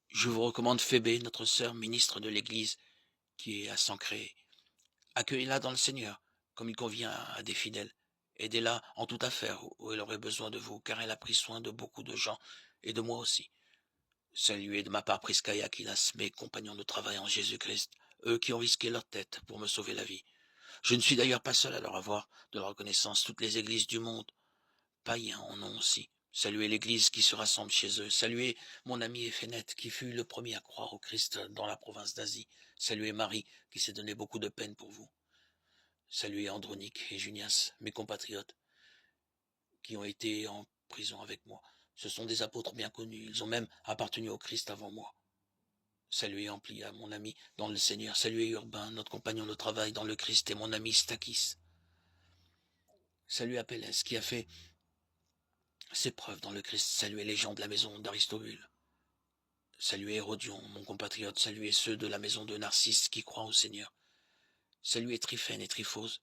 Je vous recommande Phébé, notre sœur ministre de l'Église, qui est à s'ancrer. Accueillez-la dans le Seigneur, comme il convient à des fidèles. Aidez-la en toute affaire où elle aurait besoin de vous, car elle a pris soin de beaucoup de gens, et de moi aussi. Saluez de ma part Prisca et Aquilas, mes compagnons de travail en Jésus-Christ, eux qui ont risqué leur tête pour me sauver la vie. Je ne suis d'ailleurs pas seul à leur avoir de la reconnaissance. Toutes les églises du monde, païens, en ont aussi. Saluez l'église qui se rassemble chez eux. Saluez mon ami Éphénète, qui fut le premier à croire au Christ dans la province d'Asie. Saluez Marie, qui s'est donné beaucoup de peine pour vous. Saluez Andronique et Junias, mes compatriotes, qui ont été en prison avec moi. Ce sont des apôtres bien connus. Ils ont même appartenu au Christ avant moi. Saluez Amplia, mon ami dans le Seigneur. Saluez Urbain, notre compagnon de travail dans le Christ, et mon ami Stakis. Saluez Apelles, qui a fait ses preuves dans le Christ. Saluez les gens de la maison d'Aristobule. Saluez Hérodion, mon compatriote. Saluez ceux de la maison de Narcisse qui croient au Seigneur. Saluez Tryphène et Tryphose,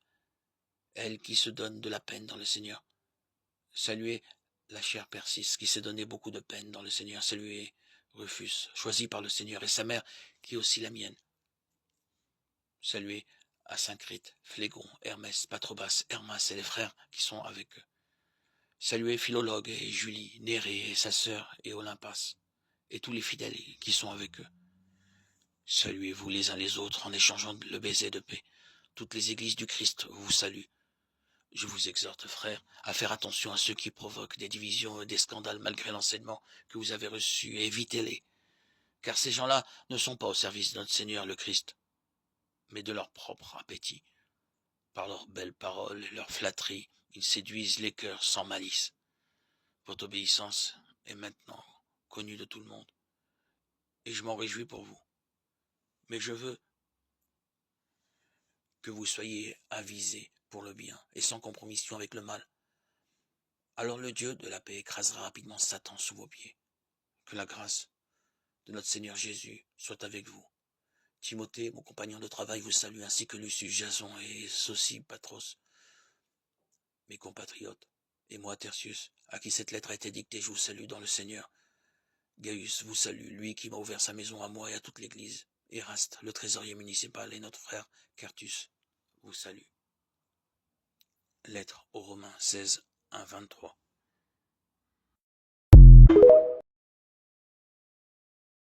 elles qui se donnent de la peine dans le Seigneur. Saluez la chère Persis, qui s'est donné beaucoup de peine dans le Seigneur. Saluez Rufus, choisi par le Seigneur, et sa mère, qui est aussi la mienne. Saluez Asyncrite, Phlégon, Hermès, Patrobas, Hermas et les frères qui sont avec eux. Saluez Philologue et Julie, Nérée et sa sœur et Olympas, et tous les fidèles qui sont avec eux. Saluez-vous les uns les autres en échangeant le baiser de paix. Toutes les églises du Christ vous saluent. Je vous exhorte, frères, à faire attention à ceux qui provoquent des divisions et des scandales malgré l'enseignement que vous avez reçu, et évitez-les, car ces gens-là ne sont pas au service de notre Seigneur le Christ, mais de leur propre appétit. Par leurs belles paroles et leurs flatteries, ils séduisent les cœurs sans malice. Votre obéissance est maintenant connue de tout le monde, et je m'en réjouis pour vous. Mais je veux que vous soyez avisés pour le bien et sans compromission avec le mal. Alors le Dieu de la paix écrasera rapidement Satan sous vos pieds. Que la grâce de notre Seigneur Jésus soit avec vous. Timothée, mon compagnon de travail, vous salue, ainsi que Lucius, Jason et Sosipatros, mes compatriotes, et moi, Tertius, à qui cette lettre a été dictée, je vous salue dans le Seigneur. Gaius vous salue, lui qui m'a ouvert sa maison à moi et à toute l'Église. Eraste, le trésorier municipal, et notre frère Quartus vous salue. Lettre aux Romains 16, 1, 23.